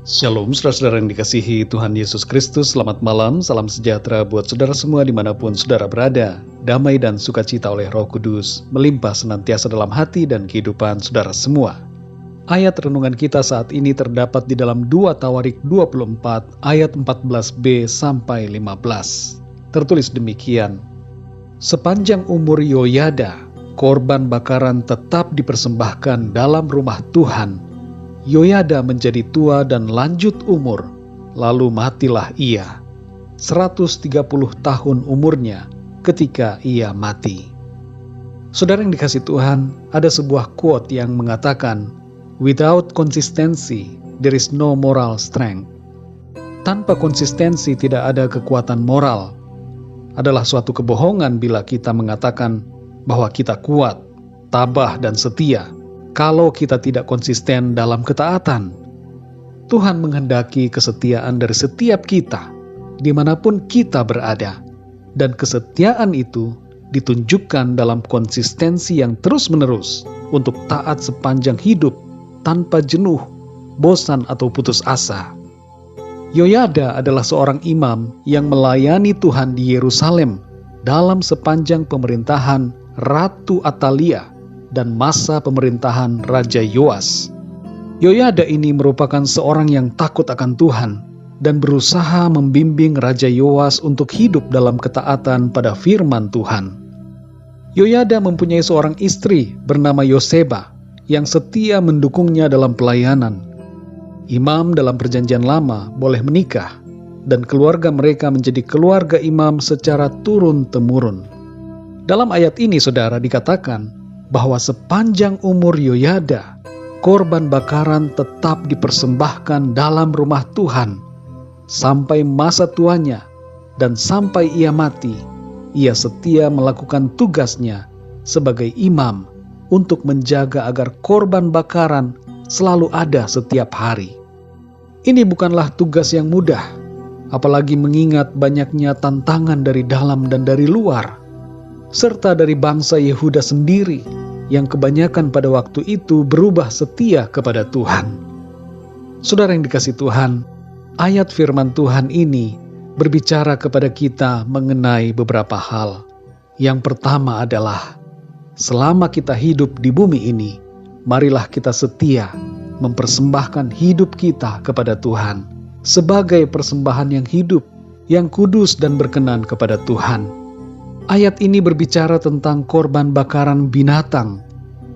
Shalom saudara-saudara yang dikasihi Tuhan Yesus Kristus. Selamat malam, salam sejahtera buat saudara semua dimanapun saudara berada. Damai dan sukacita oleh Roh Kudus melimpah senantiasa dalam hati dan kehidupan saudara semua. Ayat renungan kita saat ini terdapat di dalam 2 Tawarik 24 ayat 14b sampai 15. Tertulis demikian: Sepanjang umur Yoyada, korban bakaran tetap dipersembahkan dalam rumah Tuhan. Yoyada menjadi tua dan lanjut umur, lalu matilah ia. 130 tahun umurnya ketika ia mati. Saudara yang dikasihi Tuhan, ada sebuah quote yang mengatakan, "Without consistency, there is no moral strength." Tanpa konsistensi tidak ada kekuatan moral. Adalah suatu kebohongan bila kita mengatakan bahwa kita kuat, tabah, dan setia kalau kita tidak konsisten dalam ketaatan. Tuhan menghendaki kesetiaan dari setiap kita, dimanapun kita berada. Dan kesetiaan itu ditunjukkan dalam konsistensi yang terus-menerus untuk taat sepanjang hidup, tanpa jenuh, bosan, atau putus asa. Yoyada adalah seorang imam yang melayani Tuhan di Yerusalem dalam sepanjang pemerintahan Ratu Atalia dan masa pemerintahan Raja Yoas. Yoyada ini merupakan seorang yang takut akan Tuhan dan berusaha membimbing Raja Yoas untuk hidup dalam ketaatan pada firman Tuhan. Yoyada mempunyai seorang istri bernama Yoseba yang setia mendukungnya dalam pelayanan. Imam dalam Perjanjian Lama boleh menikah, dan keluarga mereka menjadi keluarga imam secara turun-temurun. Dalam ayat ini, saudara, dikatakan bahwa sepanjang umur Yoyada, korban bakaran tetap dipersembahkan dalam rumah Tuhan sampai masa tuanya, dan sampai ia mati, ia setia melakukan tugasnya sebagai imam untuk menjaga agar korban bakaran selalu ada setiap hari. Ini bukanlah tugas yang mudah, apalagi mengingat banyaknya tantangan dari dalam dan dari luar, serta dari bangsa Yehuda sendiri yang kebanyakan pada waktu itu berubah setia kepada Tuhan. Saudara yang dikasihi Tuhan, ayat firman Tuhan ini berbicara kepada kita mengenai beberapa hal. Yang pertama adalah, selama kita hidup di bumi ini, marilah kita setia mempersembahkan hidup kita kepada Tuhan sebagai persembahan yang hidup, yang kudus dan berkenan kepada Tuhan. Ayat ini berbicara tentang korban bakaran binatang,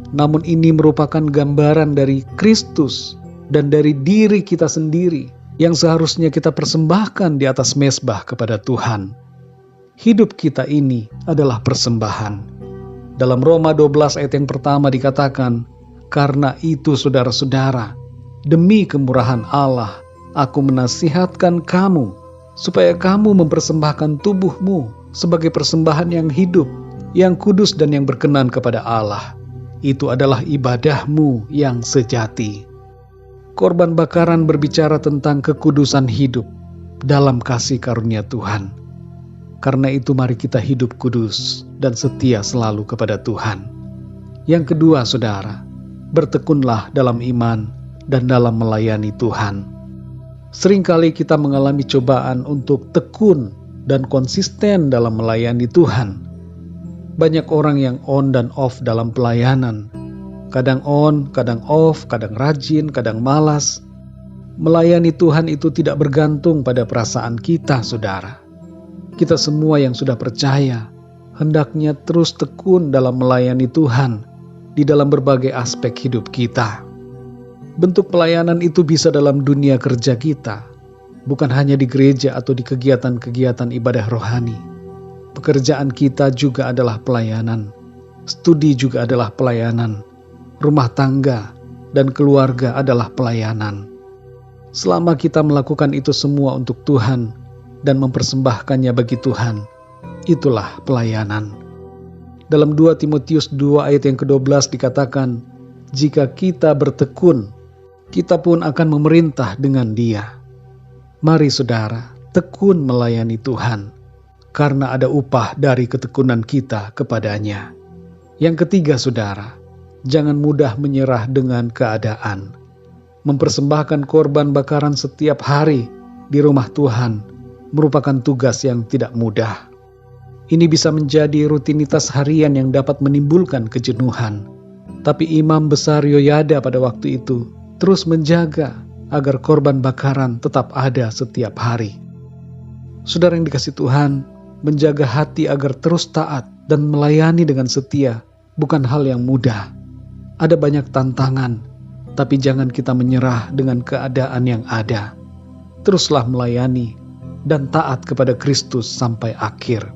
namun ini merupakan gambaran dari Kristus dan dari diri kita sendiri yang seharusnya kita persembahkan di atas mezbah kepada Tuhan. Hidup kita ini adalah persembahan. Dalam Roma 12 ayat yang pertama dikatakan, "Karena itu saudara-saudara, demi kemurahan Allah, aku menasihatkan kamu, supaya kamu mempersembahkan tubuhmu sebagai persembahan yang hidup, yang kudus dan yang berkenan kepada Allah. Itu adalah ibadahmu yang sejati." Korban bakaran berbicara tentang kekudusan hidup dalam kasih karunia Tuhan. Karena itu mari kita hidup kudus dan setia selalu kepada Tuhan. Yang kedua, saudara, bertekunlah dalam iman dan dalam melayani Tuhan. Seringkali kita mengalami cobaan untuk tekun dan konsisten dalam melayani Tuhan. Banyak orang yang on dan off dalam pelayanan. Kadang on, kadang off, kadang rajin, kadang malas. Melayani Tuhan itu tidak bergantung pada perasaan kita, saudara. Kita semua yang sudah percaya, hendaknya terus tekun dalam melayani Tuhan di dalam berbagai aspek hidup kita. Bentuk pelayanan itu bisa dalam dunia kerja kita, bukan hanya di gereja atau di kegiatan-kegiatan ibadah rohani. Pekerjaan kita juga adalah pelayanan. Studi juga adalah pelayanan. Rumah tangga dan keluarga adalah pelayanan. Selama kita melakukan itu semua untuk Tuhan dan mempersembahkannya bagi Tuhan, itulah pelayanan. Dalam 2 Timotius 2 ayat yang ke-12 dikatakan, "Jika kita bertekun, kita pun akan memerintah dengan Dia." Mari saudara, tekun melayani Tuhan, karena ada upah dari ketekunan kita kepadanya. Yang ketiga, saudara, jangan mudah menyerah dengan keadaan. Mempersembahkan korban bakaran setiap hari di rumah Tuhan merupakan tugas yang tidak mudah. Ini bisa menjadi rutinitas harian yang dapat menimbulkan kejenuhan. Tapi Imam Besar Yoyada pada waktu itu terus menjaga agar korban bakaran tetap ada setiap hari. Saudara yang dikasihi Tuhan, menjaga hati agar terus taat dan melayani dengan setia bukan hal yang mudah. Ada banyak tantangan, tapi jangan kita menyerah dengan keadaan yang ada. Teruslah melayani dan taat kepada Kristus sampai akhir.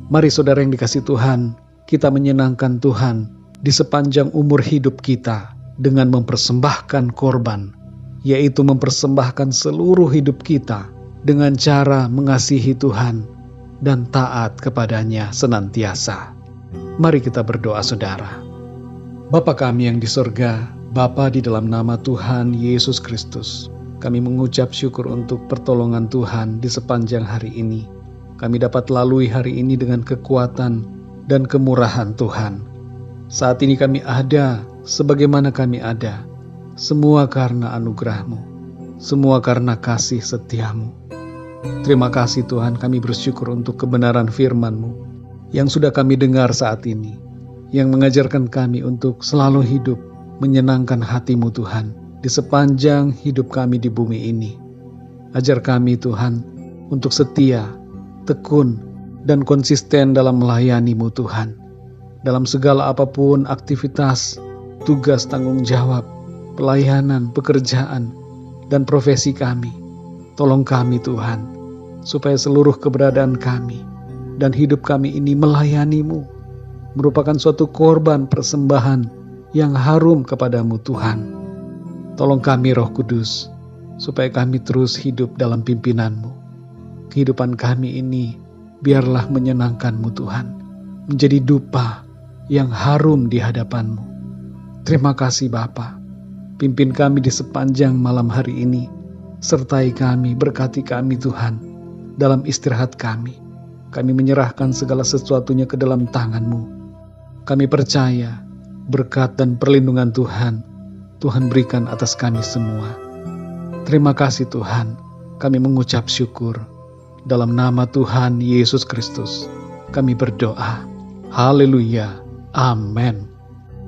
Mari saudara yang dikasihi Tuhan, kita menyenangkan Tuhan di sepanjang umur hidup kita dengan mempersembahkan korban, yaitu mempersembahkan seluruh hidup kita dengan cara mengasihi Tuhan dan taat kepadanya senantiasa. Mari kita berdoa saudara. Bapa kami yang di sorga, Bapa di dalam nama Tuhan Yesus Kristus, kami mengucap syukur untuk pertolongan Tuhan di sepanjang hari ini. Kami dapat lalui hari ini dengan kekuatan dan kemurahan Tuhan. Saat ini kami ada sebagaimana kami ada, semua karena anugerah-Mu, semua karena kasih setia-Mu. Terima kasih Tuhan, kami bersyukur untuk kebenaran firman-Mu yang sudah kami dengar saat ini, yang mengajarkan kami untuk selalu hidup menyenangkan hati-Mu Tuhan di sepanjang hidup kami di bumi ini. Ajar kami Tuhan untuk setia, tekun, dan konsisten dalam melayani-Mu Tuhan. Dalam segala apapun aktivitas, tugas tanggung jawab, pelayanan, pekerjaan, dan profesi kami. Tolong kami Tuhan, supaya seluruh keberadaan kami dan hidup kami ini melayani-Mu, merupakan suatu korban persembahan yang harum kepadamu Tuhan. Tolong kami Roh Kudus, supaya kami terus hidup dalam pimpinan-Mu. Kehidupan kami ini biarlah menyenangkan-Mu Tuhan, menjadi dupa yang harum di hadapan-Mu. Terima kasih Bapa. Pimpin kami di sepanjang malam hari ini, sertai kami, berkati kami Tuhan, dalam istirahat kami. Kami menyerahkan segala sesuatunya ke dalam tangan-Mu. Kami percaya berkat dan perlindungan Tuhan berikan atas kami semua. Terima kasih Tuhan, kami mengucap syukur. Dalam nama Tuhan Yesus Kristus, kami berdoa. Haleluya. Amin.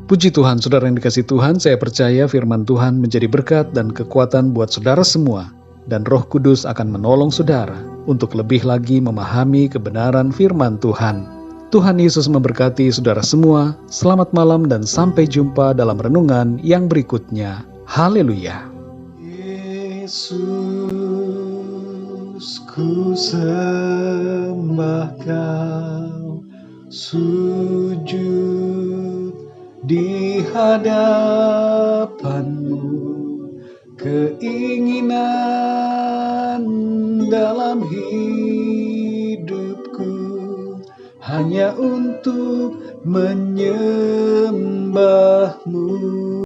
Puji Tuhan, saudara yang dikasihi Tuhan, saya percaya firman Tuhan menjadi berkat dan kekuatan buat saudara semua. Dan Roh Kudus akan menolong saudara untuk lebih lagi memahami kebenaran firman Tuhan. Tuhan Yesus memberkati saudara semua. Selamat malam dan sampai jumpa dalam renungan yang berikutnya. Haleluya. Yesus, ku sembah Kau, sujud di hadapan-Mu, keinginan dalam hidupku hanya untuk menyembah-Mu.